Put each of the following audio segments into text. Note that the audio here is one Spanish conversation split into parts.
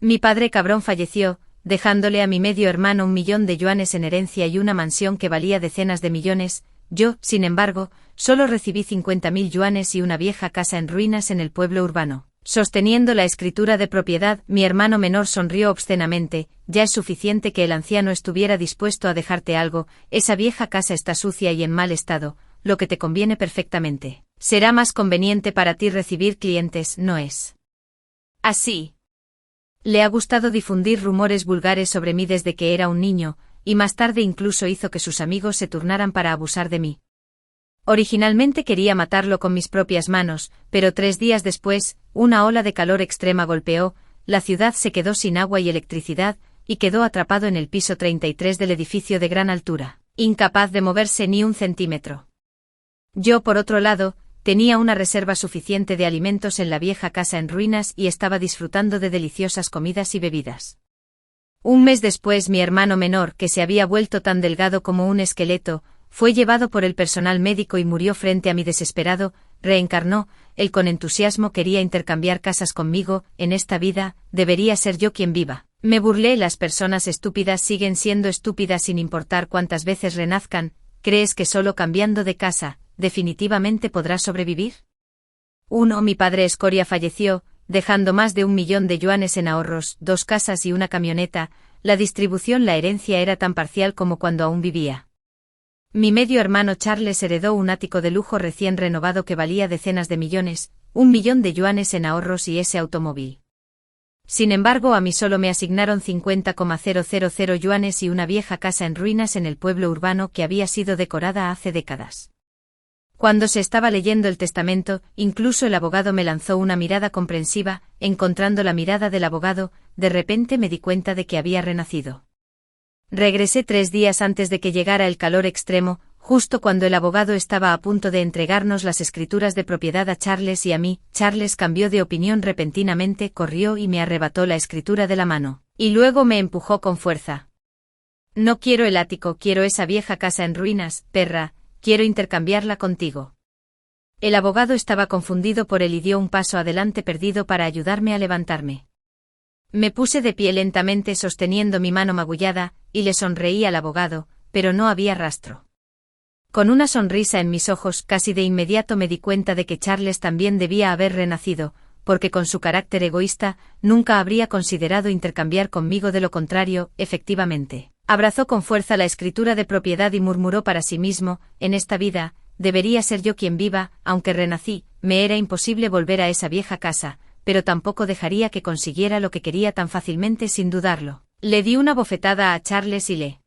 Mi padre cabrón falleció, dejándole a mi medio hermano 1.000.000 de yuanes en herencia y una mansión que valía decenas de millones. Yo, sin embargo, solo recibí 50.000 yuanes y una vieja casa en ruinas en el pueblo urbano. Sosteniendo la escritura de propiedad, mi hermano menor sonrió obscenamente. Ya es suficiente que el anciano estuviera dispuesto a dejarte algo. Esa vieja casa está sucia y en mal estado, lo que te conviene perfectamente. Será más conveniente para ti recibir clientes, ¿no es así? Le ha gustado difundir rumores vulgares sobre mí desde que era un niño, y más tarde incluso hizo que sus amigos se turnaran para abusar de mí. Originalmente quería matarlo con mis propias manos, pero 3 días después, una ola de calor extrema golpeó, la ciudad se quedó sin agua y electricidad, y quedó atrapado en el piso 33 del edificio de gran altura, incapaz de moverse ni un centímetro. Yo, por otro lado, tenía una reserva suficiente de alimentos en la vieja casa en ruinas y estaba disfrutando de deliciosas comidas y bebidas. Un mes después, mi hermano menor, que se había vuelto tan delgado como un esqueleto, fue llevado por el personal médico y murió frente a mi desesperado, reencarnó. Él con entusiasmo quería intercambiar casas conmigo. En esta vida, debería ser yo quien viva. Me burlé. Las personas estúpidas siguen siendo estúpidas sin importar cuántas veces renazcan. ¿Crees que solo cambiando de casa, definitivamente podrás sobrevivir? 1. Mi padre escoria falleció, dejando más de 1.000.000 de yuanes en ahorros, 2 casas y una camioneta. La distribución, la herencia era tan parcial como cuando aún vivía. Mi medio hermano Charles heredó un ático de lujo recién renovado que valía decenas de millones, 1.000.000 de yuanes en ahorros y ese automóvil. Sin embargo, a mí solo me asignaron 50,000 yuanes y una vieja casa en ruinas en el pueblo urbano que había sido decorada hace décadas. Cuando se estaba leyendo el testamento, incluso el abogado me lanzó una mirada comprensiva. Encontrando la mirada del abogado, de repente me di cuenta de que había renacido. Regresé 3 días antes de que llegara el calor extremo, justo cuando el abogado estaba a punto de entregarnos las escrituras de propiedad a Charles y a mí. Charles cambió de opinión repentinamente, corrió y me arrebató la escritura de la mano, y luego me empujó con fuerza. No quiero el ático, quiero esa vieja casa en ruinas, perra, quiero intercambiarla contigo. El abogado estaba confundido por él y dio un paso adelante perdido para ayudarme a levantarme. Me puse de pie lentamente sosteniendo mi mano magullada, y le sonreí al abogado, pero no había rastro. Con una sonrisa en mis ojos, casi de inmediato me di cuenta de que Charles también debía haber renacido, porque con su carácter egoísta, nunca habría considerado intercambiar conmigo. De lo contrario, efectivamente. Abrazó con fuerza la escritura de propiedad y murmuró para sí mismo: en esta vida, debería ser yo quien viva. Aunque renací, me era imposible volver a esa vieja casa, pero tampoco dejaría que consiguiera lo que quería tan fácilmente sin dudarlo. Le di una bofetada a Charles y le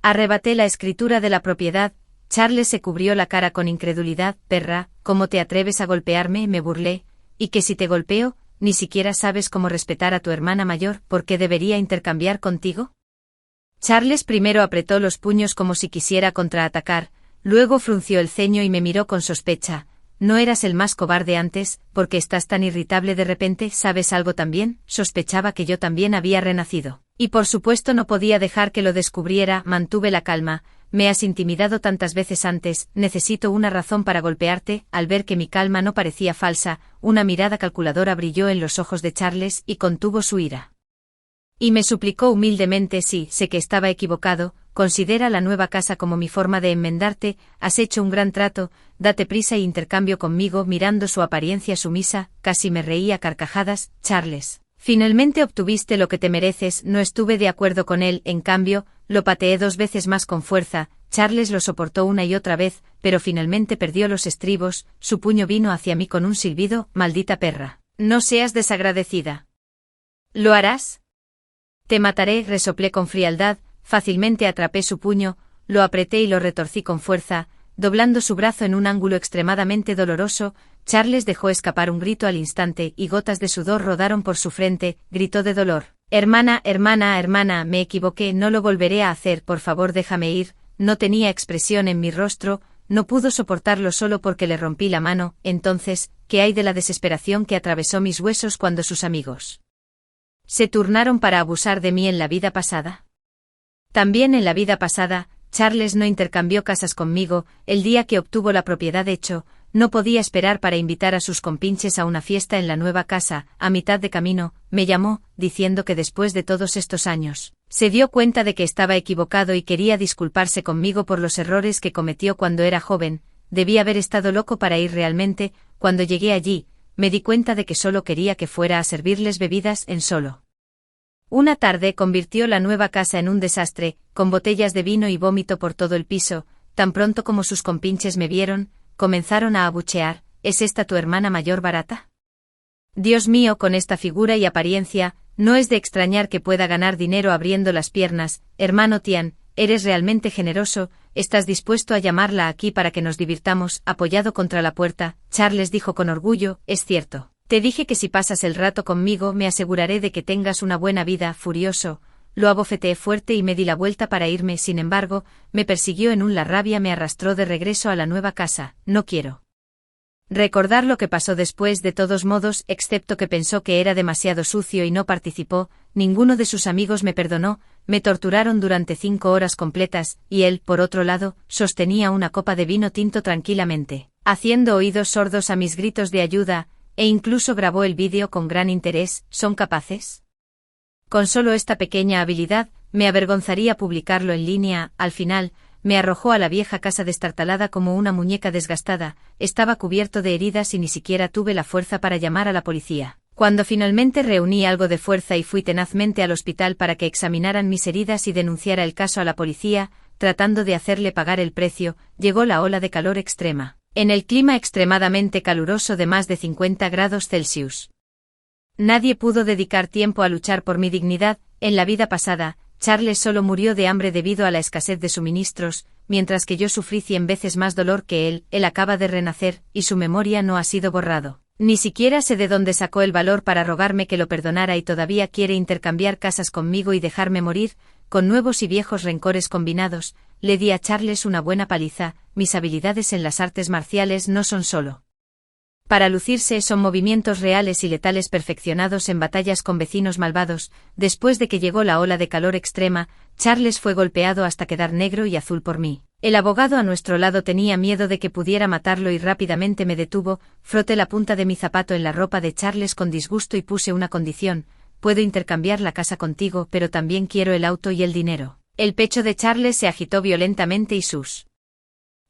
arrebaté la escritura de la propiedad. Charles se cubrió la cara con incredulidad. Perra, ¿cómo te atreves a golpearme?, me burlé. ¿Y que si te golpeo, ni siquiera sabes cómo respetar a tu hermana mayor? ¿Por qué debería intercambiar contigo? Charles primero apretó los puños como si quisiera contraatacar, luego frunció el ceño y me miró con sospecha. ¿No eras el más cobarde antes? ¿Por qué estás tan irritable de repente? ¿Sabes algo también? Sospechaba que yo también había renacido. Y por supuesto no podía dejar que lo descubriera. Mantuve la calma. Me has intimidado tantas veces antes, necesito una razón para golpearte. Al ver que mi calma no parecía falsa, una mirada calculadora brilló en los ojos de Charles y contuvo su ira. Y me suplicó humildemente: sí, sé que estaba equivocado, considera la nueva casa como mi forma de enmendarte, has hecho un gran trato, date prisa e intercambio conmigo. Mirando su apariencia sumisa, casi me reí a carcajadas. Charles, finalmente obtuviste lo que te mereces. No estuve de acuerdo con él, en cambio, lo pateé 2 veces más con fuerza. Charles lo soportó una y otra vez, pero finalmente perdió los estribos. Su puño vino hacia mí con un silbido: maldita perra, no seas desagradecida. ¿Lo harás? Te mataré, resoplé con frialdad. Fácilmente atrapé su puño, lo apreté y lo retorcí con fuerza, doblando su brazo en un ángulo extremadamente doloroso. Charles dejó escapar un grito al instante y gotas de sudor rodaron por su frente. Gritó de dolor: hermana, hermana, hermana, me equivoqué, no lo volveré a hacer, por favor déjame ir. No tenía expresión en mi rostro, no pudo soportarlo solo porque le rompí la mano. Entonces, ¿qué hay de la desesperación que atravesó mis huesos cuando sus amigos se turnaron para abusar de mí en la vida pasada? También en la vida pasada, Charles no intercambió casas conmigo. El día que obtuvo la propiedad hecho, no podía esperar para invitar a sus compinches a una fiesta en la nueva casa. A mitad de camino, me llamó, diciendo que después de todos estos años, se dio cuenta de que estaba equivocado y quería disculparse conmigo por los errores que cometió cuando era joven. Debí haber estado loco para ir realmente. Cuando llegué allí, me di cuenta de que solo quería que fuera a servirles bebidas en solo. Una tarde convirtió la nueva casa en un desastre, con botellas de vino y vómito por todo el piso. Tan pronto como sus compinches me vieron, comenzaron a abuchear: ¿es esta tu hermana mayor barata? Dios mío, con esta figura y apariencia, no es de extrañar que pueda ganar dinero abriendo las piernas. Hermano Tian, eres realmente generoso. ¿Estás dispuesto a llamarla aquí para que nos divirtamos? Apoyado contra la puerta, Charles dijo con orgullo: es cierto. Te dije que si pasas el rato conmigo me aseguraré de que tengas una buena vida. Furioso, lo abofeteé fuerte y me di la vuelta para irme. Sin embargo, me persiguió la rabia me arrastró de regreso a la nueva casa. No quiero recordar lo que pasó después. De todos modos, excepto que pensó que era demasiado sucio y no participó, ninguno de sus amigos me perdonó. Me torturaron durante 5 horas completas, y él, por otro lado, sostenía una copa de vino tinto tranquilamente, haciendo oídos sordos a mis gritos de ayuda, e incluso grabó el vídeo con gran interés. ¿Son capaces? Con solo esta pequeña habilidad, me avergonzaría publicarlo en línea. Al final, me arrojó a la vieja casa destartalada como una muñeca desgastada. Estaba cubierto de heridas y ni siquiera tuve la fuerza para llamar a la policía. Cuando finalmente reuní algo de fuerza y fui tenazmente al hospital para que examinaran mis heridas y denunciara el caso a la policía, tratando de hacerle pagar el precio, llegó la ola de calor extrema. En el clima extremadamente caluroso de más de 50 grados Celsius. Nadie pudo dedicar tiempo a luchar por mi dignidad. En la vida pasada, Charles solo murió de hambre debido a la escasez de suministros, mientras que yo sufrí 100 veces más dolor que él. Él acaba de renacer, y su memoria no ha sido borrado. Ni siquiera sé de dónde sacó el valor para rogarme que lo perdonara y todavía quiere intercambiar casas conmigo y dejarme morir, con nuevos y viejos rencores combinados. Le di a Charles una buena paliza. Mis habilidades en las artes marciales no son solo para lucirse, son movimientos reales y letales perfeccionados en batallas con vecinos malvados. Después de que llegó la ola de calor extrema, Charles fue golpeado hasta quedar negro y azul por mí. El abogado a nuestro lado tenía miedo de que pudiera matarlo y rápidamente me detuvo. Froté la punta de mi zapato en la ropa de Charles con disgusto y puse una condición: puedo intercambiar la casa contigo, pero también quiero el auto y el dinero. El pecho de Charles se agitó violentamente y sus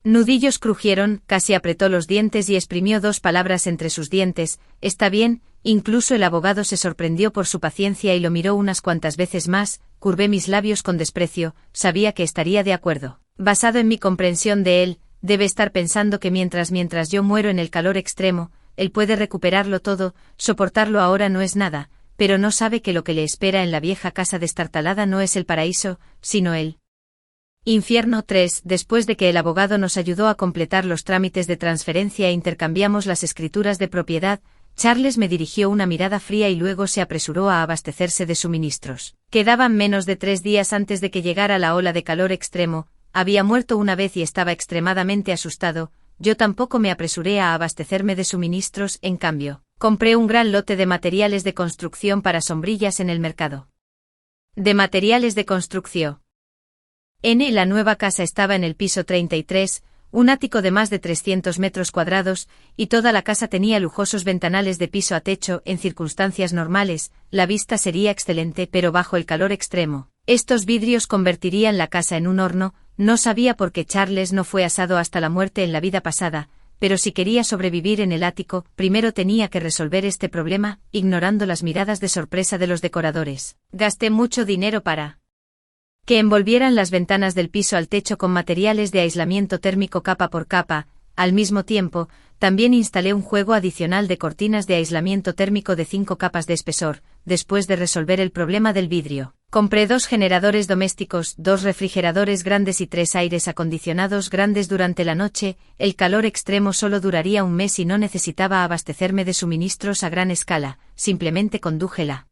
nudillos crujieron. Casi apretó los dientes y exprimió 2 palabras entre sus dientes: está bien. Incluso el abogado se sorprendió por su paciencia y lo miró unas cuantas veces más. Curvé mis labios con desprecio. Sabía que estaría de acuerdo. Basado en mi comprensión de él, debe estar pensando que mientras yo muero en el calor extremo, él puede recuperarlo todo. Soportarlo ahora no es nada, pero no sabe que lo que le espera en la vieja casa destartalada no es el paraíso, sino el infierno. 3. Después de que el abogado nos ayudó a completar los trámites de transferencia e intercambiamos las escrituras de propiedad, Charles me dirigió una mirada fría y luego se apresuró a abastecerse de suministros. Quedaban menos de 3 días antes de que llegara la ola de calor extremo. Había muerto una vez y estaba extremadamente asustado. Yo tampoco me apresuré a abastecerme de suministros. En cambio, compré un gran lote de materiales de construcción para sombrillas en el mercado de materiales de construcción. La nueva casa estaba en el piso 33, un ático de más de 300 metros cuadrados, y toda la casa tenía lujosos ventanales de piso a techo. En circunstancias normales, la vista sería excelente, pero bajo el calor extremo, estos vidrios convertirían la casa en un horno. No sabía por qué Charles no fue asado hasta la muerte en la vida pasada, pero si quería sobrevivir en el ático, primero tenía que resolver este problema. Ignorando las miradas de sorpresa de los decoradores, gasté mucho dinero para que envolvieran las ventanas del piso al techo con materiales de aislamiento térmico capa por capa. Al mismo tiempo, también instalé un juego adicional de cortinas de aislamiento térmico de 5 capas de espesor. Después de resolver el problema del vidrio, compré 2 generadores domésticos, 2 refrigeradores grandes y 3 aires acondicionados grandes. Durante la noche, el calor extremo solo duraría un mes y no necesitaba abastecerme de suministros a gran escala. Simplemente conduje la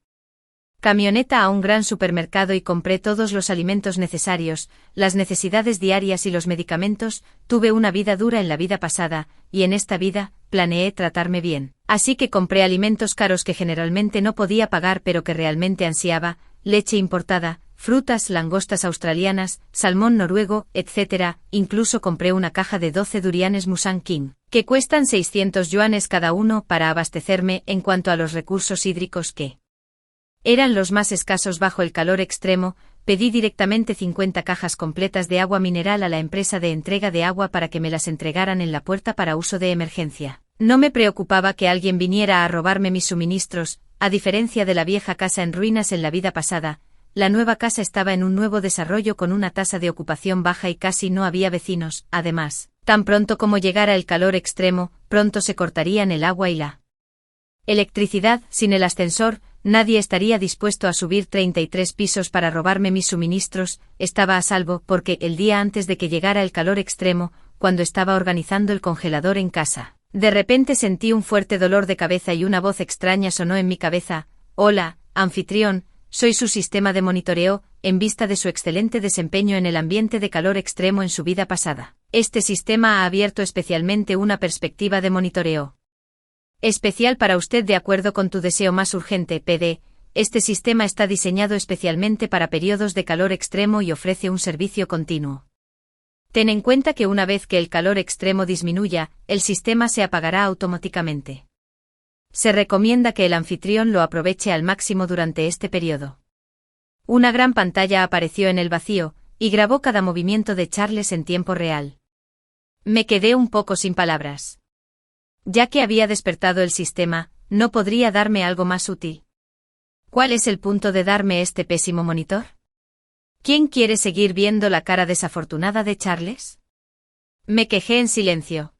camioneta a un gran supermercado y compré todos los alimentos necesarios, las necesidades diarias y los medicamentos. Tuve una vida dura en la vida pasada, y en esta vida, planeé tratarme bien. Así que compré alimentos caros que generalmente no podía pagar pero que realmente ansiaba: leche importada, frutas, langostas australianas, salmón noruego, etc. Incluso compré una caja de 12 durianes Musang King, que cuestan 600 yuanes cada uno para abastecerme en cuanto a los recursos hídricos que eran los más escasos bajo el calor extremo. Pedí directamente 50 cajas completas de agua mineral a la empresa de entrega de agua para que me las entregaran en la puerta para uso de emergencia. No me preocupaba que alguien viniera a robarme mis suministros, a diferencia de la vieja casa en ruinas en la vida pasada. La nueva casa estaba en un nuevo desarrollo con una tasa de ocupación baja y casi no había vecinos. Además, tan pronto como llegara el calor extremo, pronto se cortarían el agua y la electricidad. Sin el ascensor, nadie estaría dispuesto a subir 33 pisos para robarme mis suministros. Estaba a salvo porque el día antes de que llegara el calor extremo, cuando estaba organizando el congelador en casa, de repente sentí un fuerte dolor de cabeza y una voz extraña sonó en mi cabeza. Hola, anfitrión, soy su sistema de monitoreo, en vista de su excelente desempeño en el ambiente de calor extremo en su vida pasada. Este sistema ha abierto especialmente una perspectiva de monitoreo especial para usted de acuerdo con tu deseo más urgente, PD. Este sistema está diseñado especialmente para periodos de calor extremo y ofrece un servicio continuo. Ten en cuenta que una vez que el calor extremo disminuya, el sistema se apagará automáticamente. Se recomienda que el anfitrión lo aproveche al máximo durante este periodo. Una gran pantalla apareció en el vacío, y grabó cada movimiento de Charles en tiempo real. Me quedé un poco sin palabras. Ya que había despertado el sistema, ¿no podría darme algo más útil? ¿Cuál es el punto de darme este pésimo monitor? ¿Quién quiere seguir viendo la cara desafortunada de Charles? Me quejé en silencio.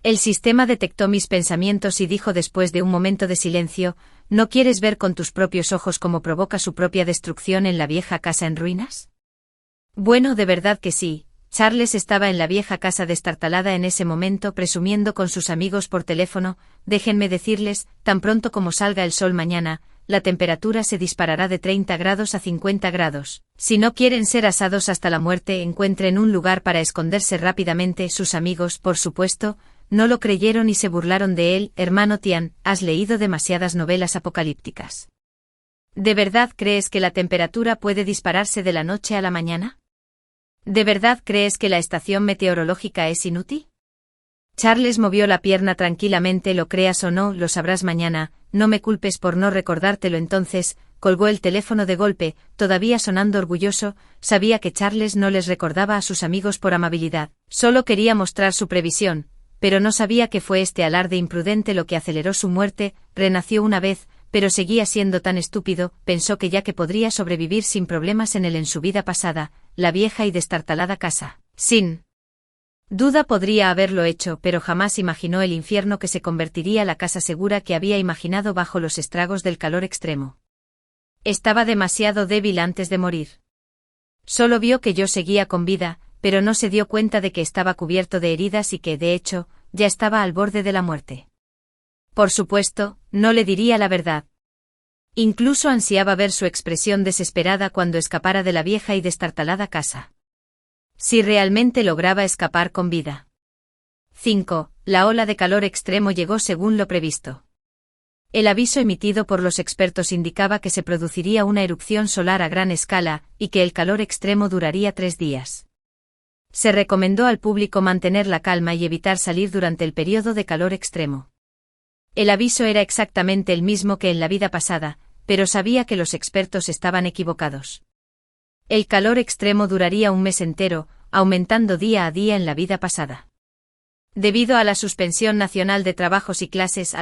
El sistema detectó mis pensamientos y dijo después de un momento de silencio, ¿no quieres ver con tus propios ojos cómo provoca su propia destrucción en la vieja casa en ruinas? Bueno, de verdad que sí. Charles estaba en la vieja casa destartalada en ese momento presumiendo con sus amigos por teléfono. Déjenme decirles, tan pronto como salga el sol mañana, la temperatura se disparará de 30 grados a 50 grados. Si no quieren ser asados hasta la muerte, encuentren un lugar para esconderse rápidamente. Sus amigos, por supuesto, no lo creyeron y se burlaron de él. Hermano Tian, has leído demasiadas novelas apocalípticas. ¿De verdad crees que la temperatura puede dispararse de la noche a la mañana? ¿De verdad crees que la estación meteorológica es inútil? Charles movió la pierna tranquilamente. Lo creas o no, lo sabrás mañana. No me culpes por no recordártelo entonces. Colgó el teléfono de golpe, todavía sonando orgulloso. Sabía que Charles no les recordaba a sus amigos por amabilidad. Solo quería mostrar su previsión, pero no sabía que fue este alarde imprudente lo que aceleró su muerte. Renació una vez, pero seguía siendo tan estúpido. Pensó que ya que podría sobrevivir sin problemas en su vida pasada, la vieja y destartalada casa, sin duda podría haberlo hecho, pero jamás imaginó el infierno que se convertiría la casa segura que había imaginado bajo los estragos del calor extremo. Estaba demasiado débil antes de morir. Solo vio que yo seguía con vida, pero no se dio cuenta de que estaba cubierto de heridas y que, de hecho, ya estaba al borde de la muerte. Por supuesto, no le diría la verdad. Incluso ansiaba ver su expresión desesperada cuando escapara de la vieja y destartalada casa. Si realmente lograba escapar con vida. 5. La ola de calor extremo llegó según lo previsto. El aviso emitido por los expertos indicaba que se produciría una erupción solar a gran escala, y que el calor extremo duraría 3 días. Se recomendó al público mantener la calma y evitar salir durante el periodo de calor extremo. El aviso era exactamente el mismo que en la vida pasada, pero sabía que los expertos estaban equivocados. El calor extremo duraría un mes entero, aumentando día a día en la vida pasada. Debido a la suspensión nacional de trabajos y clases,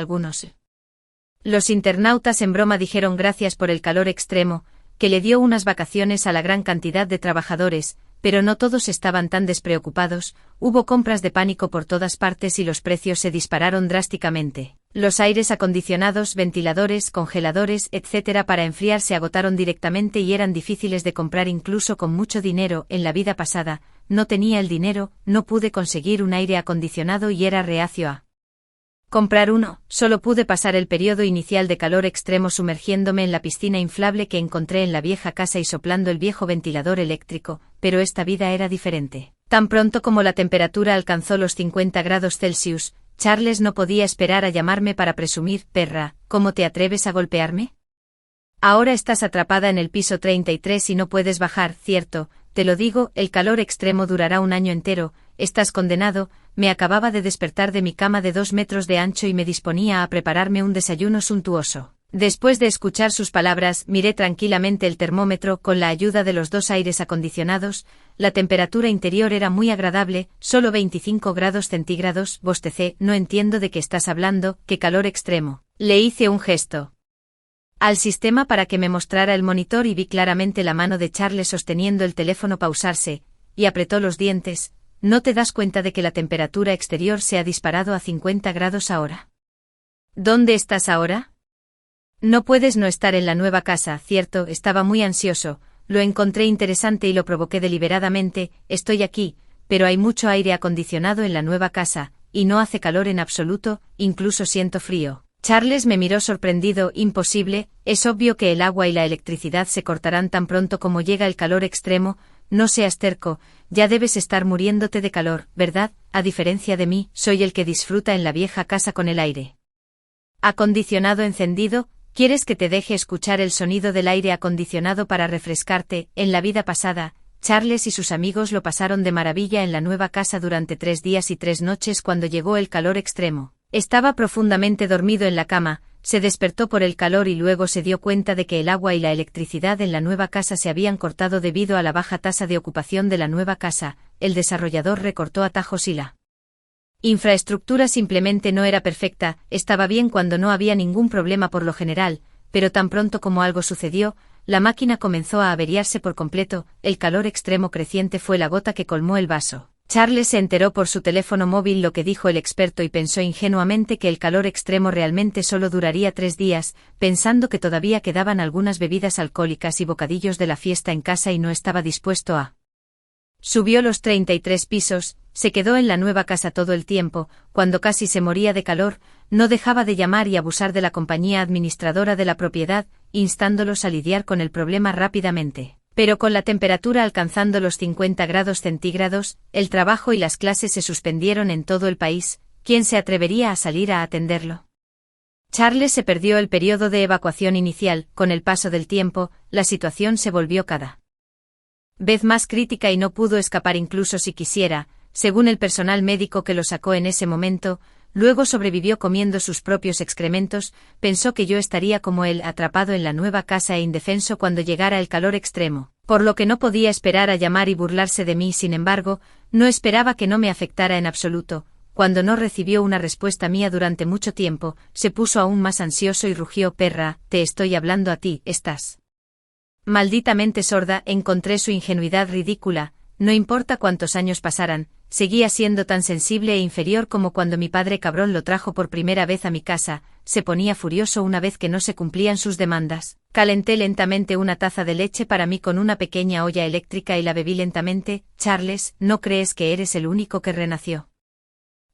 los internautas en broma dijeron gracias por el calor extremo, que le dio unas vacaciones a la gran cantidad de trabajadores, pero no todos estaban tan despreocupados. Hubo compras de pánico por todas partes y los precios se dispararon drásticamente. Los aires acondicionados, ventiladores, congeladores, etc. para enfriar se agotaron directamente y eran difíciles de comprar incluso con mucho dinero. En la vida pasada, no tenía el dinero, no pude conseguir un aire acondicionado y era reacio a comprar uno. Solo pude pasar el periodo inicial de calor extremo sumergiéndome en la piscina inflable que encontré en la vieja casa y soplando el viejo ventilador eléctrico, pero esta vida era diferente. Tan pronto como la temperatura alcanzó los 50 grados Celsius, Charles no podía esperar a llamarme para presumir: perra, ¿cómo te atreves a golpearme? Ahora estás atrapada en el piso 33 y no puedes bajar, cierto, te lo digo, el calor extremo durará un año entero, estás condenado. Me acababa de despertar de mi cama de 2 metros de ancho y me disponía a prepararme un desayuno suntuoso. Después de escuchar sus palabras, miré tranquilamente el termómetro con la ayuda de los 2 aires acondicionados. La temperatura interior era muy agradable, solo 25 grados centígrados, bostecé, no entiendo de qué estás hablando, qué calor extremo. Le hice un gesto al sistema para que me mostrara el monitor y vi claramente la mano de Charles sosteniendo el teléfono pausarse, y apretó los dientes. ¿No te das cuenta de que la temperatura exterior se ha disparado a 50 grados ahora? ¿Dónde estás ahora? No puedes no estar en la nueva casa, cierto, estaba muy ansioso, lo encontré interesante y lo provoqué deliberadamente. Estoy aquí, pero hay mucho aire acondicionado en la nueva casa, y no hace calor en absoluto, incluso siento frío. Charles me miró sorprendido. Imposible, es obvio que el agua y la electricidad se cortarán tan pronto como llega el calor extremo. No seas terco, ya debes estar muriéndote de calor, ¿verdad? A diferencia de mí, soy el que disfruta en la vieja casa con el aire acondicionado encendido. ¿Quieres que te deje escuchar el sonido del aire acondicionado para refrescarte? En la vida pasada, Charles y sus amigos lo pasaron de maravilla en la nueva casa durante 3 días y 3 noches cuando llegó el calor extremo. Estaba profundamente dormido en la cama, se despertó por el calor y luego se dio cuenta de que el agua y la electricidad en la nueva casa se habían cortado debido a la baja tasa de ocupación de la nueva casa. El desarrollador recortó atajos y la infraestructura simplemente no era perfecta. Estaba bien cuando no había ningún problema por lo general, pero tan pronto como algo sucedió, la máquina comenzó a averiarse por completo. El calor extremo creciente fue la gota que colmó el vaso. Charles se enteró por su teléfono móvil lo que dijo el experto y pensó ingenuamente que el calor extremo realmente solo duraría 3 días, pensando que todavía quedaban algunas bebidas alcohólicas y bocadillos de la fiesta en casa y no estaba dispuesto a. Subió los 33 pisos, se quedó en la nueva casa todo el tiempo. Cuando casi se moría de calor, no dejaba de llamar y abusar de la compañía administradora de la propiedad, instándolos a lidiar con el problema rápidamente. Pero con la temperatura alcanzando los 50 grados centígrados, el trabajo y las clases se suspendieron en todo el país. ¿Quién se atrevería a salir a atenderlo? Charles se perdió el periodo de evacuación inicial. Con el paso del tiempo, la situación se volvió cada vez más crítica y no pudo escapar incluso si quisiera, según el personal médico que lo sacó en ese momento. Luego sobrevivió comiendo sus propios excrementos. Pensó que yo estaría como él, atrapado en la nueva casa e indefenso cuando llegara el calor extremo, por lo que no podía esperar a llamar y burlarse de mí. Sin embargo, no esperaba que no me afectara en absoluto. Cuando no recibió una respuesta mía durante mucho tiempo, se puso aún más ansioso y rugió: perra, te estoy hablando a ti, estás malditamente sorda. Encontré su ingenuidad ridícula. No importa cuántos años pasaran, seguía siendo tan sensible e inferior como cuando mi padre cabrón lo trajo por primera vez a mi casa. Se ponía furioso una vez que no se cumplían sus demandas. Calenté lentamente una taza de leche para mí con una pequeña olla eléctrica y la bebí lentamente. Charles, ¿no crees que eres el único que renació?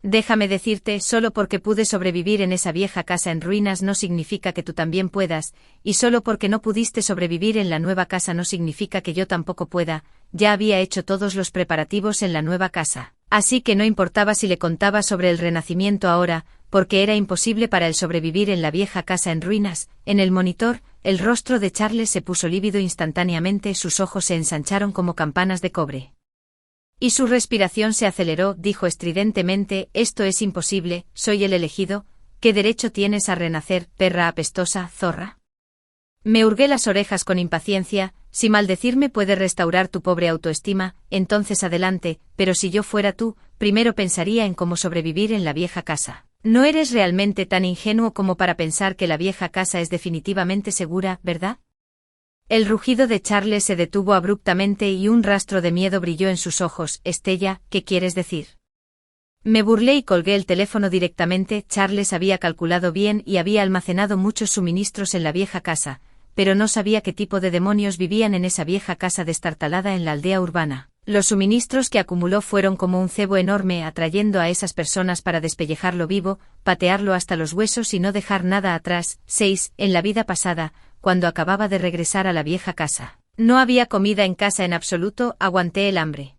Déjame decirte, solo porque pude sobrevivir en esa vieja casa en ruinas no significa que tú también puedas, y solo porque no pudiste sobrevivir en la nueva casa no significa que yo tampoco pueda. Ya había hecho todos los preparativos en la nueva casa, así que no importaba si le contaba sobre el renacimiento ahora, porque era imposible para él sobrevivir en la vieja casa en ruinas. En el monitor, el rostro de Charles se puso lívido instantáneamente, sus ojos se ensancharon como campanas de cobre. Y su respiración se aceleró. Dijo estridentemente: esto es imposible, soy el elegido. ¿Qué derecho tienes a renacer, perra apestosa, zorra? Me hurgué las orejas con impaciencia. Si maldecirme puede restaurar tu pobre autoestima, entonces adelante, pero si yo fuera tú, primero pensaría en cómo sobrevivir en la vieja casa. No eres realmente tan ingenuo como para pensar que la vieja casa es definitivamente segura, ¿verdad? El rugido de Charles se detuvo abruptamente y un rastro de miedo brilló en sus ojos. Estella, ¿qué quieres decir? Me burlé y colgué el teléfono directamente. Charles había calculado bien y había almacenado muchos suministros en la vieja casa, pero no sabía qué tipo de demonios vivían en esa vieja casa destartalada en la aldea urbana. Los suministros que acumuló fueron como un cebo enorme, atrayendo a esas personas para despellejarlo vivo, patearlo hasta los huesos y no dejar nada atrás. 6. En la vida pasada, cuando acababa de regresar a la vieja casa, no había comida en casa en absoluto. Aguanté el hambre.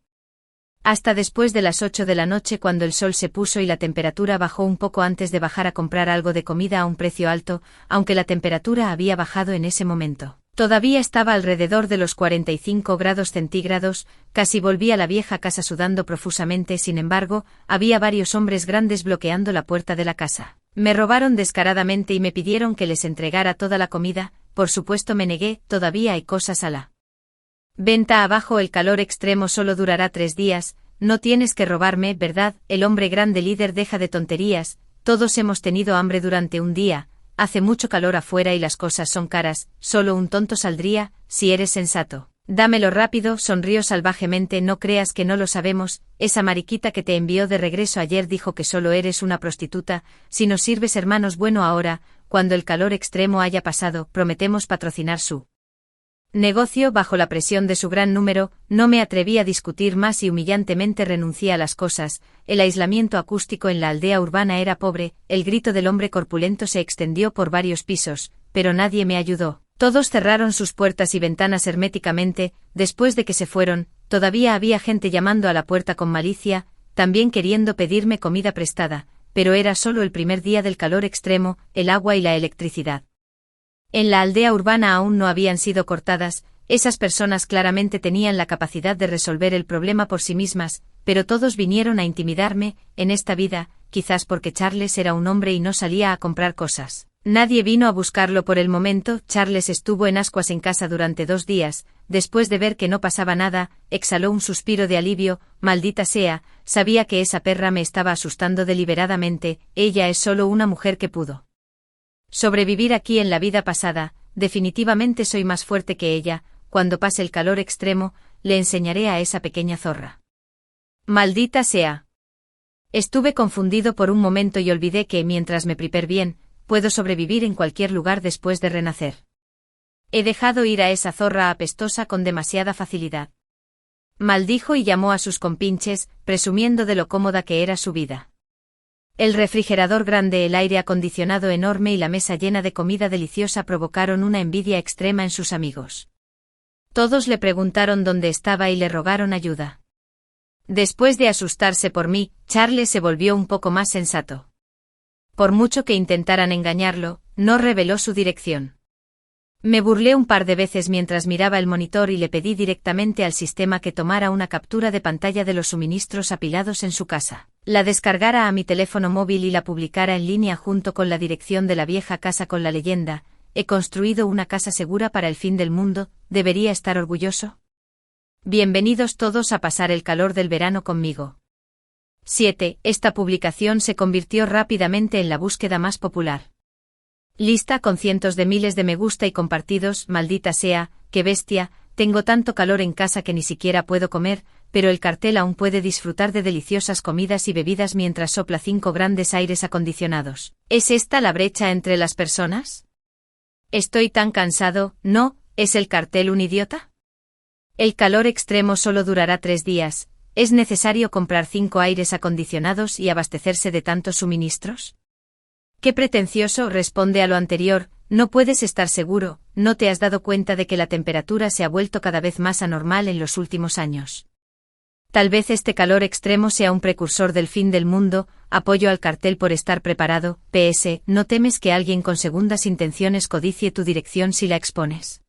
Hasta después de las 8 de la noche, cuando el sol se puso y la temperatura bajó un poco antes de bajar a comprar algo de comida a un precio alto, aunque la temperatura había bajado en ese momento. Todavía estaba alrededor de los 45 grados centígrados, casi volví a la vieja casa sudando profusamente. Sin embargo, había varios hombres grandes bloqueando la puerta de la casa. Me robaron descaradamente y me pidieron que les entregara toda la comida. Por supuesto me negué, todavía hay cosas a la venta abajo. El calor extremo solo durará 3 días, no tienes que robarme, ¿verdad? El hombre grande líder: deja de tonterías, todos hemos tenido hambre durante un día, hace mucho calor afuera y las cosas son caras, solo un tonto saldría, si eres sensato. Dámelo rápido, sonrió salvajemente. No creas que no lo sabemos, esa mariquita que te envió de regreso ayer dijo que solo eres una prostituta. Si nos sirves, hermanos, bueno, ahora, cuando el calor extremo haya pasado, prometemos patrocinar su negocio. Bajo la presión de su gran número, no me atreví a discutir más y humillantemente renuncié a las cosas. El aislamiento acústico en la aldea urbana era pobre, el grito del hombre corpulento se extendió por varios pisos, pero nadie me ayudó. Todos cerraron sus puertas y ventanas herméticamente. Después de que se fueron, todavía había gente llamando a la puerta con malicia, también queriendo pedirme comida prestada, pero era solo el primer día del calor extremo. El agua y la electricidad en la aldea urbana aún no habían sido cortadas. Esas personas claramente tenían la capacidad de resolver el problema por sí mismas, pero todos vinieron a intimidarme. En esta vida, quizás porque Charles era un hombre y no salía a comprar cosas, nadie vino a buscarlo por el momento. Charles estuvo en ascuas en casa durante 2 días, después de ver que no pasaba nada, exhaló un suspiro de alivio. Maldita sea, sabía que esa perra me estaba asustando deliberadamente. Ella es solo una mujer que pudo sobrevivir aquí en la vida pasada. Definitivamente soy más fuerte que ella. Cuando pase el calor extremo, le enseñaré a esa pequeña zorra. Maldita sea. Estuve confundido por un momento y olvidé que, mientras me prepare bien, puedo sobrevivir en cualquier lugar después de renacer. He dejado ir a esa zorra apestosa con demasiada facilidad. Maldijo y llamó a sus compinches, presumiendo de lo cómoda que era su vida. El refrigerador grande, el aire acondicionado enorme y la mesa llena de comida deliciosa provocaron una envidia extrema en sus amigos. Todos le preguntaron dónde estaba y le rogaron ayuda. Después de asustarse por mí, Charles se volvió un poco más sensato. Por mucho que intentaran engañarlo, no reveló su dirección. Me burlé un par de veces mientras miraba el monitor y le pedí directamente al sistema que tomara una captura de pantalla de los suministros apilados en su casa, la descargara a mi teléfono móvil y la publicara en línea junto con la dirección de la vieja casa con la leyenda: he construido una casa segura para el fin del mundo. ¿Debería estar orgulloso? Bienvenidos todos a pasar el calor del verano conmigo. 7. Esta publicación se convirtió rápidamente en la búsqueda más popular. Lista con cientos de miles de me gusta y compartidos. Maldita sea, qué bestia, tengo tanto calor en casa que ni siquiera puedo comer, pero el cartel aún puede disfrutar de deliciosas comidas y bebidas mientras sopla 5 grandes aires acondicionados. ¿Es esta la brecha entre las personas? Estoy tan cansado. ¿No, es el cartel un idiota? El calor extremo solo durará 3 días. ¿Es necesario comprar 5 aires acondicionados y abastecerse de tantos suministros? Qué pretencioso. Responde a lo anterior, no puedes estar seguro, ¿no te has dado cuenta de que la temperatura se ha vuelto cada vez más anormal en los últimos años? Tal vez este calor extremo sea un precursor del fin del mundo. Apoyo al cartel por estar preparado. PS, ¿no temes que alguien con segundas intenciones codicie tu dirección si la expones?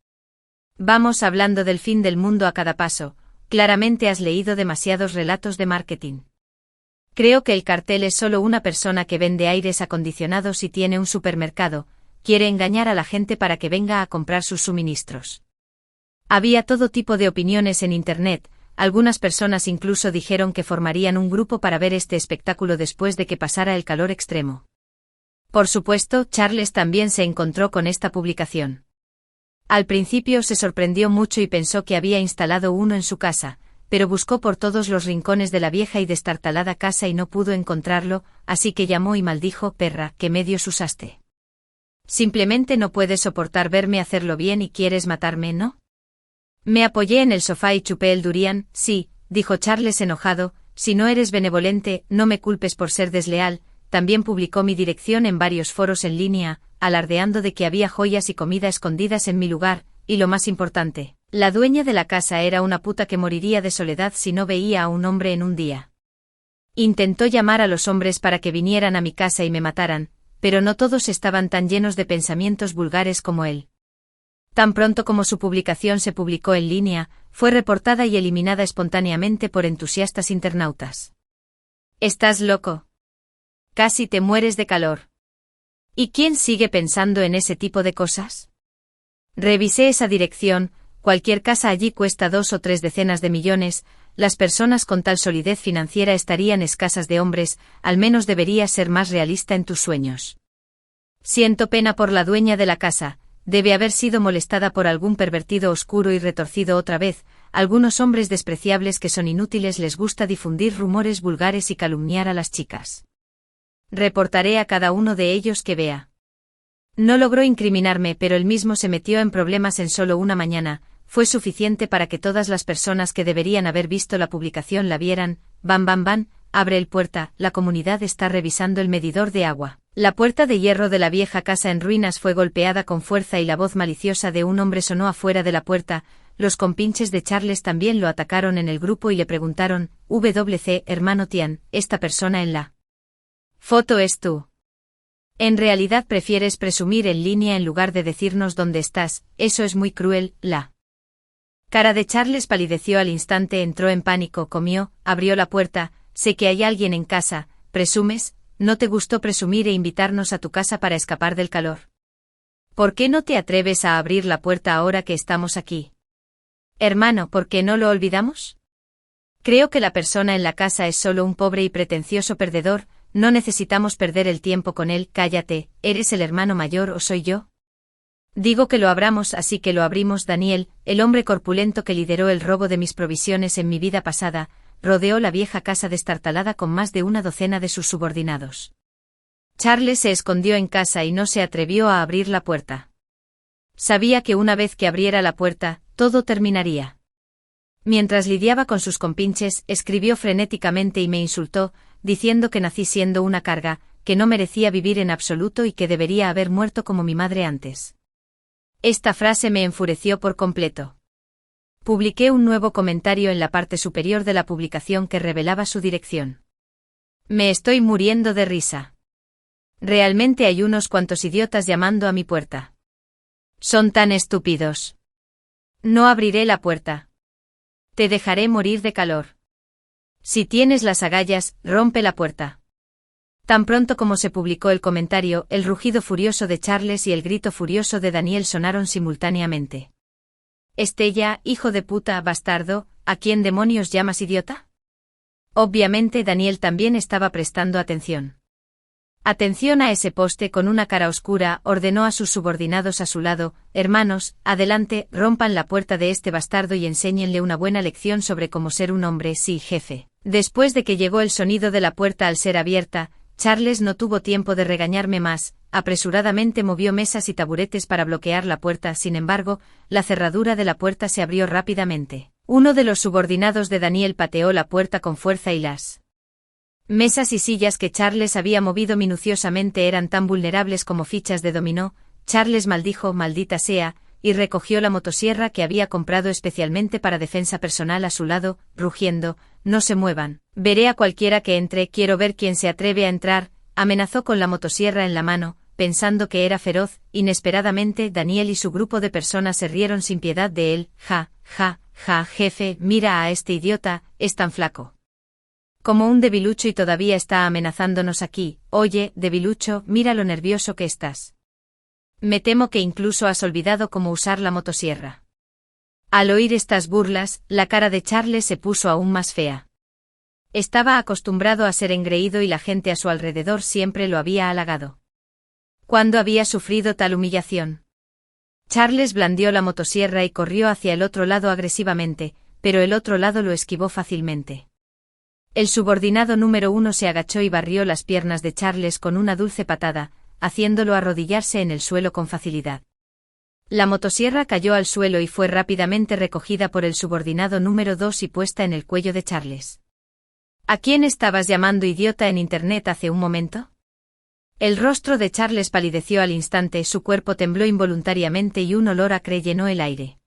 Vamos hablando del fin del mundo a cada paso. Claramente has leído demasiados relatos de marketing. Creo que el cartel es solo una persona que vende aires acondicionados y tiene un supermercado. Quiere engañar a la gente para que venga a comprar sus suministros. Había todo tipo de opiniones en Internet. Algunas personas incluso dijeron que formarían un grupo para ver este espectáculo después de que pasara el calor extremo. Por supuesto, Charles también se encontró con esta publicación. Al principio se sorprendió mucho y pensó que había instalado uno en su casa, pero buscó por todos los rincones de la vieja y destartalada casa y no pudo encontrarlo, así que llamó y maldijo: perra, ¿qué medios usaste? Simplemente no puedes soportar verme hacerlo bien y quieres matarme, ¿no? Me apoyé en el sofá y chupé el durian. Sí, dijo Charles enojado, si no eres benevolente, no me culpes por ser desleal. También publicó mi dirección en varios foros en línea, alardeando de que había joyas y comida escondidas en mi lugar, y lo más importante, La dueña de la casa era una puta que moriría de soledad si no veía a un hombre en un día. Intentó llamar a los hombres para que vinieran a mi casa y me mataran, pero no todos estaban tan llenos de pensamientos vulgares como él. Tan pronto como su publicación se publicó en línea, fue reportada y eliminada espontáneamente por entusiastas internautas. ¿Estás loco? Casi te mueres de calor. ¿Y quién sigue pensando en ese tipo de cosas? Revisé esa dirección, cualquier casa allí cuesta 2 o 3 decenas de millones, las personas con tal solidez financiera estarían escasas de hombres, al menos deberías ser más realista en tus sueños. Siento pena por la dueña de la casa, debe haber sido molestada por algún pervertido oscuro y retorcido otra vez, algunos hombres despreciables que son inútiles les gusta difundir rumores vulgares y calumniar a las chicas. Reportaré a cada uno de ellos que vea. No logró incriminarme, pero él mismo se metió en problemas en solo una mañana. Fue suficiente para que todas las personas que deberían haber visto la publicación la vieran. Bam bam bam, abre el puerta, la comunidad está revisando el medidor de agua. La puerta de hierro de la vieja casa en ruinas fue golpeada con fuerza y la voz maliciosa de un hombre sonó afuera de la puerta. Los compinches de Charles también lo atacaron en el grupo y le preguntaron, WC, hermano Tian, esta persona en la foto es tú. En realidad prefieres presumir en línea en lugar de decirnos dónde estás, eso es muy cruel. La cara de Charles palideció al instante, entró en pánico, comió, abrió la puerta, sé que hay alguien en casa, ¿presumes? ¿No te gustó presumir e invitarnos a tu casa para escapar del calor? ¿Por qué no te atreves a abrir la puerta ahora que estamos aquí? Hermano, ¿por qué no lo olvidamos? Creo que la persona en la casa es solo un pobre y pretencioso perdedor, no necesitamos perder el tiempo con él. Cállate, ¿eres el hermano mayor o soy yo? Digo que lo abramos, así que lo abrimos. Daniel, el hombre corpulento que lideró el robo de mis provisiones en mi vida pasada, rodeó la vieja casa destartalada con más de una docena de sus subordinados. Charles se escondió en casa y no se atrevió a abrir la puerta. Sabía que una vez que abriera la puerta, todo terminaría. Mientras lidiaba con sus compinches, escribió frenéticamente y me insultó, diciendo que nací siendo una carga, que no merecía vivir en absoluto y que debería haber muerto como mi madre antes. Esta frase me enfureció por completo. Publiqué un nuevo comentario en la parte superior de la publicación que revelaba su dirección. Me estoy muriendo de risa. Realmente hay unos cuantos idiotas llamando a mi puerta. Son tan estúpidos. No abriré la puerta. Te dejaré morir de calor. Si tienes las agallas, rompe la puerta. Tan pronto como se publicó el comentario, el rugido furioso de Charles y el grito furioso de Daniel sonaron simultáneamente. Estella, hijo de puta, bastardo, ¿a quién demonios llamas idiota? Obviamente Daniel también estaba prestando atención. Atención a ese poste. Con una cara oscura, ordenó a sus subordinados a su lado, hermanos, adelante, rompan la puerta de este bastardo y enséñenle una buena lección sobre cómo ser un hombre. Sí, jefe. Después de que llegó el sonido de la puerta al ser abierta, Charles no tuvo tiempo de regañarme más, apresuradamente movió mesas y taburetes para bloquear la puerta. Sin embargo, la cerradura de la puerta se abrió rápidamente. Uno de los subordinados de Daniel pateó la puerta con fuerza y las mesas y sillas que Charles había movido minuciosamente eran tan vulnerables como fichas de dominó. Charles maldijo, maldita sea, y recogió la motosierra que había comprado especialmente para defensa personal a su lado, rugiendo, no se muevan, veré a cualquiera que entre, quiero ver quién se atreve a entrar, amenazó con la motosierra en la mano, pensando que era feroz. Inesperadamente Daniel y su grupo de personas se rieron sin piedad de él. Ja, ja, ja, jefe, mira a este idiota, es tan flaco como un debilucho y todavía está amenazándonos aquí. Oye, debilucho, mira lo nervioso que estás. Me temo que incluso has olvidado cómo usar la motosierra. Al oír estas burlas, la cara de Charles se puso aún más fea. Estaba acostumbrado a ser engreído y la gente a su alrededor siempre lo había halagado. ¿Cuándo había sufrido tal humillación? Charles blandió la motosierra y corrió hacia el otro lado agresivamente, pero el otro lado lo esquivó fácilmente. El subordinado número 1 se agachó y barrió las piernas de Charles con una dulce patada, haciéndolo arrodillarse en el suelo con facilidad. La motosierra cayó al suelo y fue rápidamente recogida por el subordinado número 2 y puesta en el cuello de Charles. ¿A quién estabas llamando idiota en internet hace un momento? El rostro de Charles palideció al instante, su cuerpo tembló involuntariamente y un olor acre llenó el aire.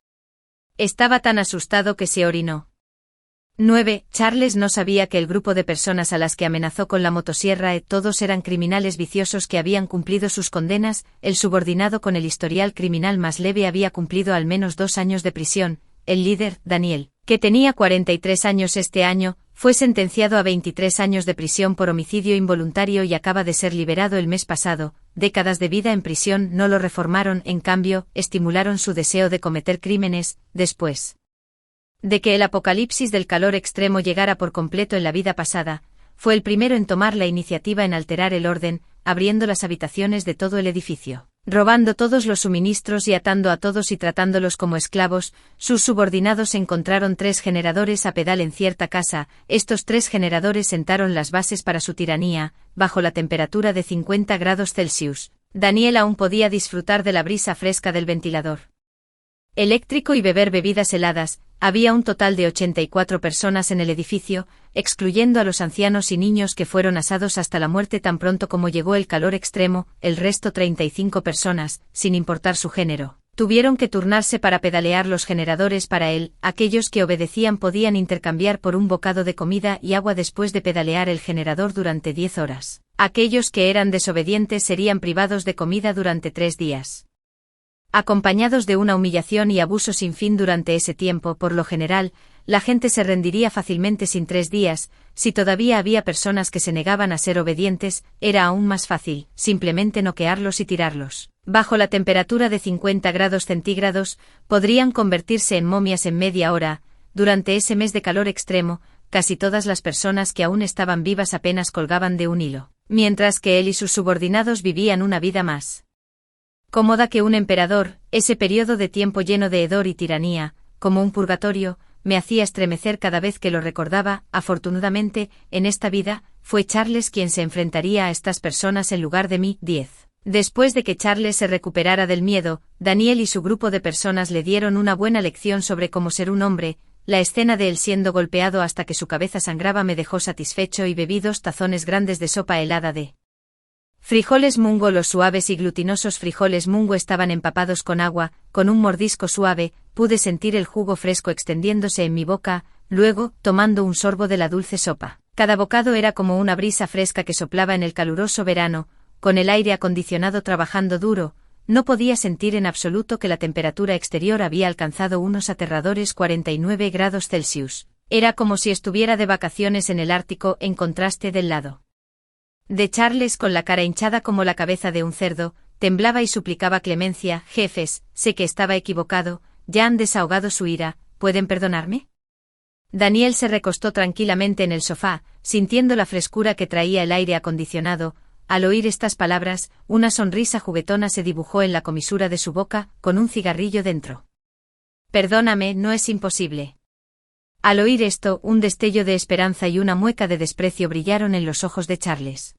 Estaba tan asustado que se orinó. 9. Charles no sabía que el grupo de personas a las que amenazó con la motosierra todos eran criminales viciosos que habían cumplido sus condenas. El subordinado con el historial criminal más leve había cumplido al menos 2 años de prisión. El líder, Daniel, que tenía 43 años este año, fue sentenciado a 23 años de prisión por homicidio involuntario y acaba de ser liberado el mes pasado. Décadas de vida en prisión no lo reformaron, en cambio, estimularon su deseo de cometer crímenes. Después de que el apocalipsis del calor extremo llegara por completo en la vida pasada, fue el primero en tomar la iniciativa en alterar el orden, abriendo las habitaciones de todo el edificio, robando todos los suministros y atando a todos y tratándolos como esclavos. Sus subordinados encontraron 3 generadores a pedal en cierta casa. Estos 3 generadores sentaron las bases para su tiranía, bajo la temperatura de 50 grados Celsius. Daniel aún podía disfrutar de la brisa fresca del ventilador eléctrico y beber bebidas heladas. Había un total de 84 personas en el edificio, excluyendo a los ancianos y niños que fueron asados hasta la muerte tan pronto como llegó el calor extremo. El resto, 35 personas, sin importar su género, tuvieron que turnarse para pedalear los generadores para él. Aquellos que obedecían podían intercambiar por un bocado de comida y agua después de pedalear el generador durante 10 horas. Aquellos que eran desobedientes serían privados de comida durante 3 días. Acompañados de una humillación y abuso sin fin durante ese tiempo. Por lo general, la gente se rendiría fácilmente sin 3 días. Si todavía había personas que se negaban a ser obedientes, era aún más fácil, simplemente noquearlos y tirarlos. Bajo la temperatura de 50 grados centígrados, podrían convertirse en momias en media hora. Durante ese mes de calor extremo, casi todas las personas que aún estaban vivas apenas colgaban de un hilo, mientras que él y sus subordinados vivían una vida más cómoda que un emperador. Ese periodo de tiempo lleno de hedor y tiranía, como un purgatorio, me hacía estremecer cada vez que lo recordaba. Afortunadamente, en esta vida, fue Charles quien se enfrentaría a estas personas en lugar de mí. 10. Después de que Charles se recuperara del miedo, Daniel y su grupo de personas le dieron una buena lección sobre cómo ser un hombre. La escena de él siendo golpeado hasta que su cabeza sangraba me dejó satisfecho y bebí 2 tazones grandes de sopa helada de frijoles mungo. Los suaves y glutinosos frijoles mungo estaban empapados con agua. Con un mordisco suave, pude sentir el jugo fresco extendiéndose en mi boca. Luego, tomando un sorbo de la dulce sopa, cada bocado era como una brisa fresca que soplaba en el caluroso verano. Con el aire acondicionado trabajando duro, no podía sentir en absoluto que la temperatura exterior había alcanzado unos aterradores 49 grados Celsius. Era como si estuviera de vacaciones en el Ártico. En contraste, del lado de Charles, con la cara hinchada como la cabeza de un cerdo, temblaba y suplicaba clemencia. Jefes, sé que estaba equivocado, ya han desahogado su ira, ¿pueden perdonarme? Daniel se recostó tranquilamente en el sofá, sintiendo la frescura que traía el aire acondicionado. Al oír estas palabras, una sonrisa juguetona se dibujó en la comisura de su boca, con un cigarrillo dentro. Perdóname, no es imposible. Al oír esto, un destello de esperanza y una mueca de desprecio brillaron en los ojos de Charles.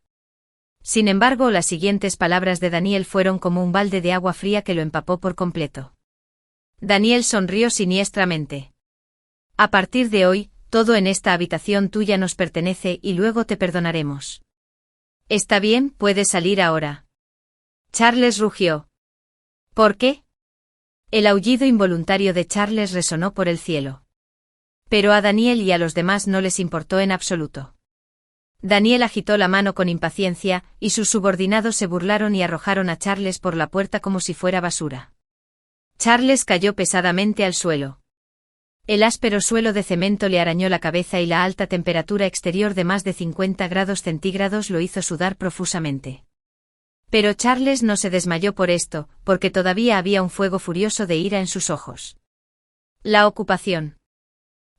Sin embargo, las siguientes palabras de Daniel fueron como un balde de agua fría que lo empapó por completo. Daniel sonrió siniestramente. A partir de hoy, todo en esta habitación tuya nos pertenece y luego te perdonaremos. Está bien, puedes salir ahora. Charles rugió. ¿Por qué? El aullido involuntario de Charles resonó por el cielo. Pero a Daniel y a los demás no les importó en absoluto. Daniel agitó la mano con impaciencia, y sus subordinados se burlaron y arrojaron a Charles por la puerta como si fuera basura. Charles cayó pesadamente al suelo. El áspero suelo de cemento le arañó la cabeza y la alta temperatura exterior de más de 50 grados centígrados lo hizo sudar profusamente. Pero Charles no se desmayó por esto, porque todavía había un fuego furioso de ira en sus ojos. La ocupación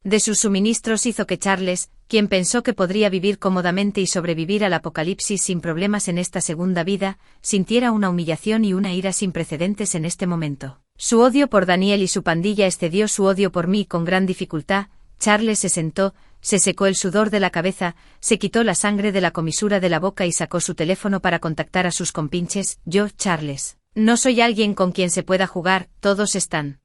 de sus suministros hizo que Charles, quien pensó que podría vivir cómodamente y sobrevivir al apocalipsis sin problemas en esta segunda vida, sintiera una humillación y una ira sin precedentes en este momento. Su odio por Daniel y su pandilla excedió su odio por mí con gran dificultad. Charles se sentó, se secó el sudor de la cabeza, se quitó la sangre de la comisura de la boca y sacó su teléfono para contactar a sus compinches. Yo, Charles, no soy alguien con quien se pueda jugar, todos están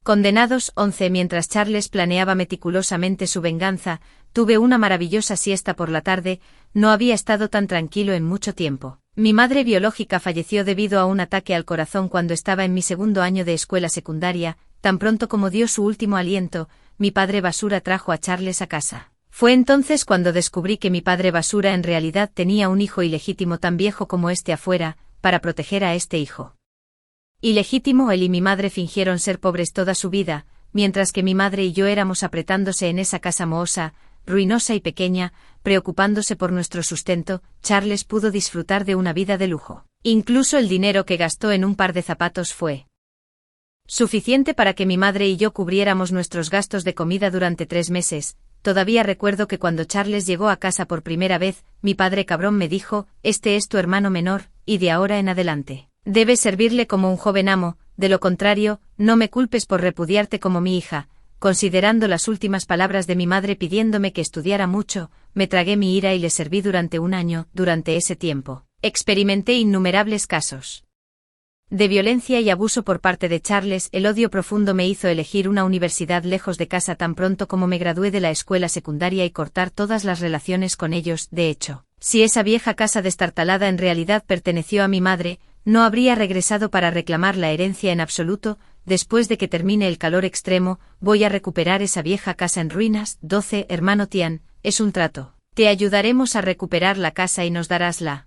condenados. 11. Mientras Charles planeaba meticulosamente su venganza, tuve una maravillosa siesta por la tarde. No había estado tan tranquilo en mucho tiempo. Mi madre biológica falleció debido a un ataque al corazón cuando estaba en mi 2º año de escuela secundaria. tan pronto como dio su último aliento, mi padre basura trajo a Charles a casa. Fue entonces cuando descubrí que mi padre basura en realidad tenía un hijo ilegítimo tan viejo como este afuera, para proteger a este hijo ilegítimo. Él y mi madre fingieron ser pobres toda su vida, mientras que mi madre y yo éramos apretándose en esa casa mohosa, ruinosa y pequeña, preocupándose por nuestro sustento. Charles pudo disfrutar de una vida de lujo. Incluso el dinero que gastó en un par de zapatos fue suficiente para que mi madre y yo cubriéramos nuestros gastos de comida durante 3 meses. Todavía recuerdo que cuando Charles llegó a casa por primera vez, mi padre cabrón me dijo: «Este es tu hermano menor, y de ahora en adelante debes servirle como un joven amo, de lo contrario, no me culpes por repudiarte como mi hija». Considerando las últimas palabras de mi madre pidiéndome que estudiara mucho, me tragué mi ira y le serví durante 1 año. Durante ese tiempo, experimenté innumerables casos de violencia y abuso por parte de Charles. El odio profundo me hizo elegir una universidad lejos de casa tan pronto como me gradué de la escuela secundaria y cortar todas las relaciones con ellos. De hecho, si esa vieja casa destartalada en realidad perteneció a mi madre, no habría regresado para reclamar la herencia en absoluto. Después de que termine el calor extremo, voy a recuperar esa vieja casa en ruinas. 12. Hermano Tian, es un trato. Te ayudaremos a recuperar la casa y nos darás la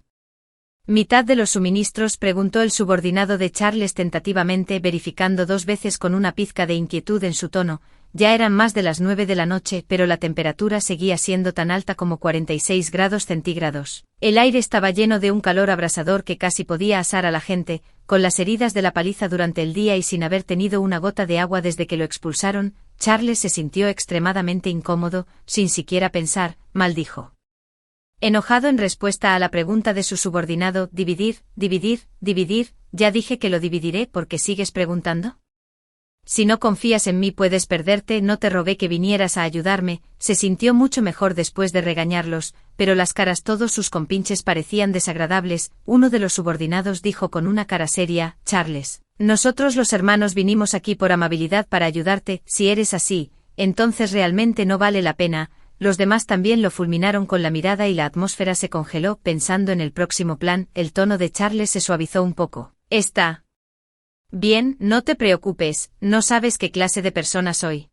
mitad de los suministros, preguntó el subordinado de Charles tentativamente, verificando 2 veces con una pizca de inquietud en su tono. Ya eran más de las 9 de la noche, pero la temperatura seguía siendo tan alta como 46 grados centígrados. El aire estaba lleno de un calor abrasador que casi podía asar a la gente. Con las heridas de la paliza durante el día y sin haber tenido una gota de agua desde que lo expulsaron, Charles se sintió extremadamente incómodo. Sin siquiera pensar, maldijo. Enojado en respuesta a la pregunta de su subordinado: «Dividir, dividir, dividir, ya dije que lo dividiré, ¿por qué sigues preguntando? Si no confías en mí puedes perderte, no te rogué que vinieras a ayudarme». Se sintió mucho mejor después de regañarlos, pero las caras todos sus compinches parecían desagradables. Uno de los subordinados dijo con una cara seria: «Charles, nosotros los hermanos vinimos aquí por amabilidad para ayudarte. Si eres así, entonces realmente no vale la pena». Los demás también lo fulminaron con la mirada y la atmósfera se congeló. Pensando en el próximo plan, el tono de Charles se suavizó un poco. «Está bien, no te preocupes, no sabes qué clase de persona soy.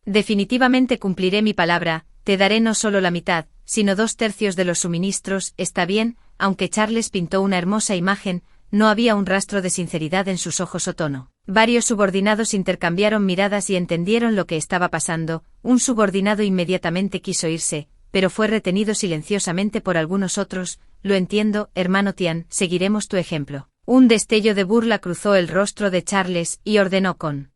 Definitivamente cumpliré mi palabra, te daré no solo la mitad, sino 2/3 de los suministros. Está bien». Aunque Charles pintó una hermosa imagen, no había un rastro de sinceridad en sus ojos o tono. Varios subordinados intercambiaron miradas y entendieron lo que estaba pasando. Un subordinado inmediatamente quiso irse, pero fue retenido silenciosamente por algunos otros. «Lo entiendo, hermano Tian, seguiremos tu ejemplo». Un destello de burla cruzó el rostro de Charles, y ordenó con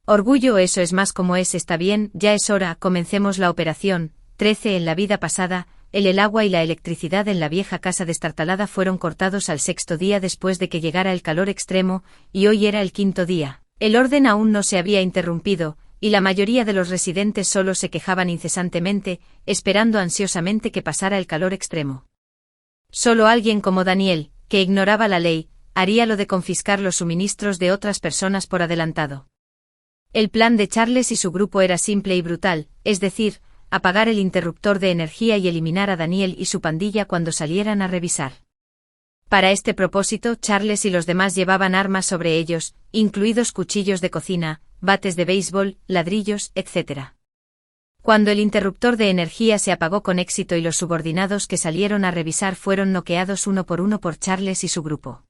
orgullo: «Eso es más como es. Está bien, ya es hora, comencemos la operación». 13. En la vida pasada, el agua y la electricidad en la vieja casa destartalada fueron cortados al 6.º día después de que llegara el calor extremo, y hoy era el 5.º día. El orden aún no se había interrumpido, y la mayoría de los residentes solo se quejaban incesantemente, esperando ansiosamente que pasara el calor extremo. Solo alguien como Daniel, que ignoraba la ley, haría lo de confiscar los suministros de otras personas por adelantado. El plan de Charles y su grupo era simple y brutal, es decir, apagar el interruptor de energía y eliminar a Daniel y su pandilla cuando salieran a revisar. Para este propósito, Charles y los demás llevaban armas sobre ellos, incluidos cuchillos de cocina, bates de béisbol, ladrillos, etc. Cuando el interruptor de energía se apagó con éxito y los subordinados que salieron a revisar fueron noqueados uno por Charles y su grupo.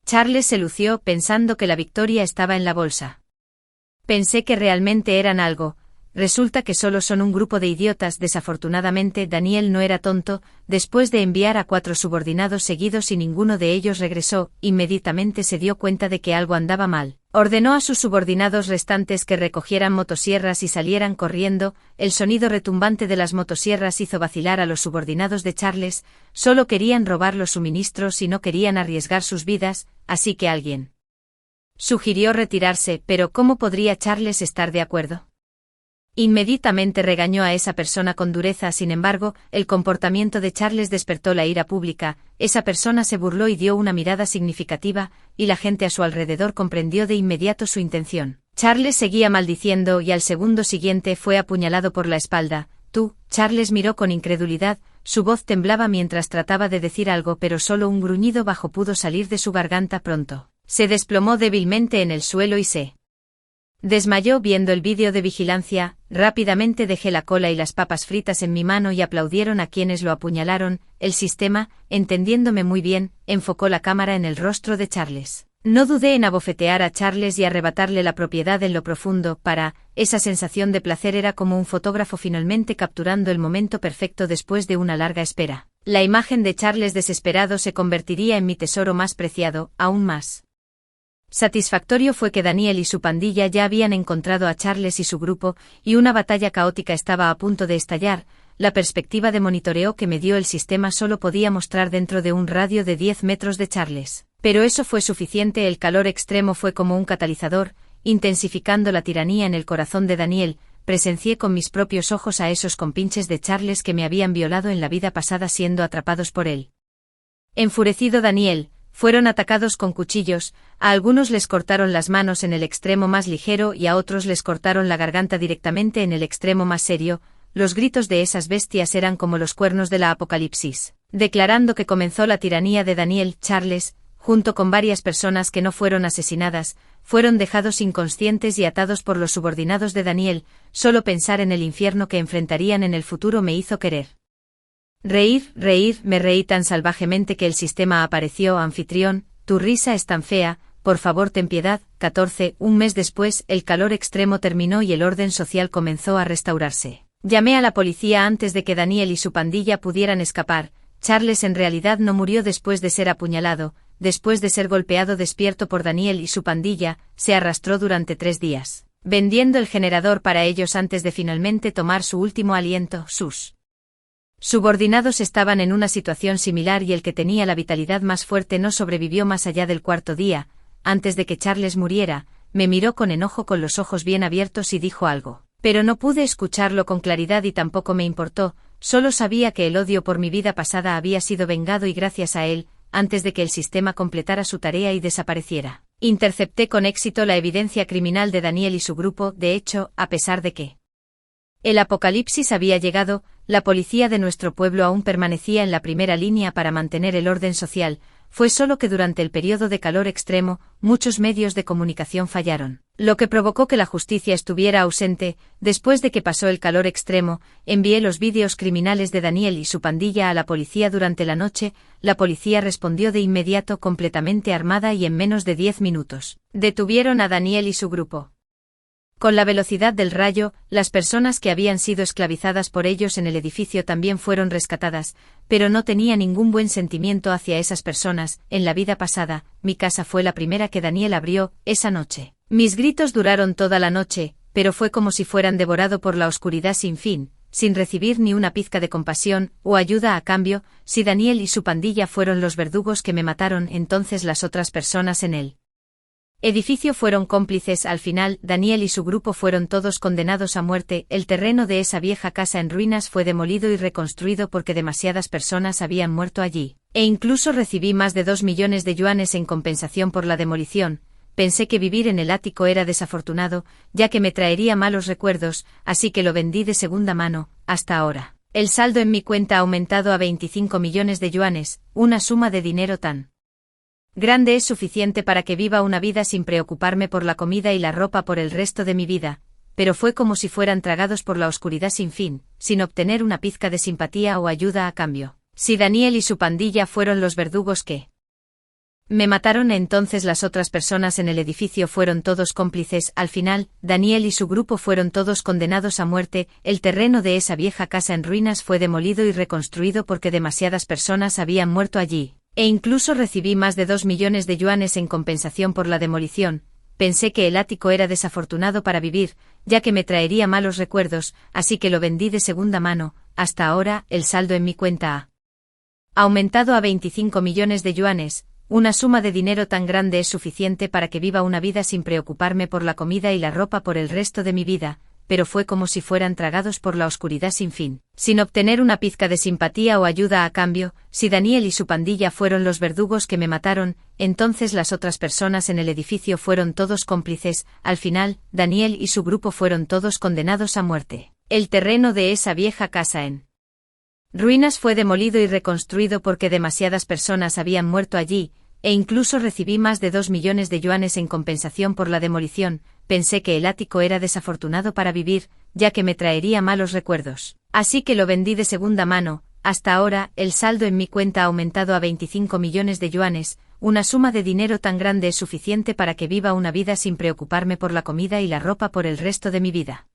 Charles se lució pensando que la victoria estaba en la bolsa. Pensé que realmente eran algo. Resulta que solo son un grupo de idiotas. Desafortunadamente Daniel no era tonto. Después de enviar a 4 subordinados seguidos y ninguno de ellos regresó, inmediatamente se dio cuenta de que algo andaba mal. Ordenó a sus subordinados restantes que recogieran motosierras y salieran corriendo. El sonido retumbante de las motosierras hizo vacilar a los subordinados de Charles. Solo querían robar los suministros y no querían arriesgar sus vidas, así que alguien sugirió retirarse. Pero ¿cómo podría Charles estar de acuerdo? Inmediatamente regañó a esa persona con dureza. Sin embargo, el comportamiento de Charles despertó la ira pública. Esa persona se burló y dio una mirada significativa, y la gente a su alrededor comprendió de inmediato su intención. Charles seguía maldiciendo y al segundo siguiente fue apuñalado por la espalda. «Tú», Charles miró con incredulidad, su voz temblaba mientras trataba de decir algo, pero solo un gruñido bajo pudo salir de su garganta. Pronto se desplomó débilmente en el suelo y se Desmayó viendo el vídeo de vigilancia. Rápidamente dejé la cola y las papas fritas en mi mano y aplaudieron a quienes lo apuñalaron. El sistema, entendiéndome muy bien, enfocó la cámara en el rostro de Charles. No dudé en abofetear a Charles y arrebatarle la propiedad en lo profundo. Esa sensación de placer era como un fotógrafo finalmente capturando el momento perfecto después de una larga espera. La imagen de Charles desesperado se convertiría en mi tesoro más preciado, aún más satisfactorio fue que Daniel y su pandilla ya habían encontrado a Charles y su grupo, y una batalla caótica estaba a punto de estallar. La perspectiva de monitoreo que me dio el sistema solo podía mostrar dentro de un radio de 10 metros de Charles. Pero eso fue suficiente. El calor extremo fue como un catalizador, intensificando la tiranía en el corazón de Daniel. Presencié con mis propios ojos a esos compinches de Charles que me habían violado en la vida pasada siendo atrapados por él. Enfurecido Daniel, fueron atacados con cuchillos, a algunos les cortaron las manos en el extremo más ligero y a otros les cortaron la garganta directamente en el extremo más serio. Los gritos de esas bestias eran como los cuernos de la apocalipsis. Declarando que comenzó la tiranía de Daniel, Charles, junto con varias personas que no fueron asesinadas, fueron dejados inconscientes y atados por los subordinados de Daniel. Solo pensar en el infierno que enfrentarían en el futuro me hizo querer reír, me reí tan salvajemente que el sistema apareció. Anfitrión, tu risa es tan fea, por favor ten piedad. 14. Un mes después, el calor extremo terminó y el orden social comenzó a restaurarse. Llamé a la policía antes de que Daniel y su pandilla pudieran escapar. Charles en realidad no murió después de ser apuñalado. Después de ser golpeado despierto por Daniel y su pandilla, se arrastró durante 3 días, vendiendo el generador para ellos antes de finalmente tomar su último aliento. Sus subordinados estaban en una situación similar y el que tenía la vitalidad más fuerte no sobrevivió más allá del 4.º día. Antes de que Charles muriera, me miró con enojo con los ojos bien abiertos y dijo algo. Pero no pude escucharlo con claridad y tampoco me importó, solo sabía que el odio por mi vida pasada había sido vengado y gracias a él, antes de que el sistema completara su tarea y desapareciera, intercepté con éxito la evidencia criminal de Daniel y su grupo. De hecho, a pesar de que el apocalipsis había llegado, la policía de nuestro pueblo aún permanecía en la primera línea para mantener el orden social. Fue solo que durante el periodo de calor extremo, muchos medios de comunicación fallaron, lo que provocó que la justicia estuviera ausente. Después de que pasó el calor extremo, envié los vídeos criminales de Daniel y su pandilla a la policía durante la noche. La policía respondió de inmediato completamente armada y en menos de 10 minutos, detuvieron a Daniel y su grupo. Con la velocidad del rayo, las personas que habían sido esclavizadas por ellos en el edificio también fueron rescatadas, pero no tenía ningún buen sentimiento hacia esas personas. En la vida pasada, mi casa fue la primera que Daniel abrió esa noche. Mis gritos duraron toda la noche, pero fue como si fueran devorado por la oscuridad sin fin, sin recibir ni una pizca de compasión o ayuda a cambio. Si Daniel y su pandilla fueron los verdugos que me mataron, entonces las otras personas en él edificio fueron cómplices. Al final, Daniel y su grupo fueron todos condenados a muerte. El terreno de esa vieja casa en ruinas fue demolido y reconstruido porque demasiadas personas habían muerto allí, e incluso recibí más de 2 millones de yuanes en compensación por la demolición. Pensé que vivir en el ático era desafortunado, ya que me traería malos recuerdos, así que lo vendí de segunda mano. Hasta ahora, el saldo en mi cuenta ha aumentado a 25 millones de yuanes, una suma de dinero tan grande es suficiente para que viva una vida sin preocuparme por la comida y la ropa por el resto de mi vida, pero fue como si fueran tragados por la oscuridad sin fin, sin obtener una pizca de simpatía o ayuda a cambio. Si Daniel y su pandilla fueron los verdugos que me mataron, entonces las otras personas en el edificio fueron todos cómplices. Al final, Daniel y su grupo fueron todos condenados a muerte. El terreno de esa vieja casa en ruinas fue demolido y reconstruido porque demasiadas personas habían muerto allí. E incluso recibí más de 2 millones de yuanes en compensación por la demolición. Pensé que el ático era desafortunado para vivir, ya que me traería malos recuerdos, así que lo vendí de segunda mano. Hasta ahora, el saldo en mi cuenta ha aumentado a 25 millones de yuanes. Una suma de dinero tan grande es suficiente para que viva una vida sin preocuparme por la comida y la ropa por el resto de mi vida, pero fue como si fueran tragados por la oscuridad sin fin, sin obtener una pizca de simpatía o ayuda a cambio. Si Daniel y su pandilla fueron los verdugos que me mataron, entonces las otras personas en el edificio fueron todos cómplices. Al final, Daniel y su grupo fueron todos condenados a muerte. El terreno de esa vieja casa en ruinas fue demolido y reconstruido porque demasiadas personas habían muerto allí, e incluso recibí más de 2 millones de yuanes en compensación por la demolición. pensé que el ático era desafortunado para vivir, ya que me traería malos recuerdos. Así que lo vendí de segunda mano. Hasta ahora, el saldo en mi cuenta ha aumentado a 25 millones de yuanes, una suma de dinero tan grande es suficiente para que viva una vida sin preocuparme por la comida y la ropa por el resto de mi vida.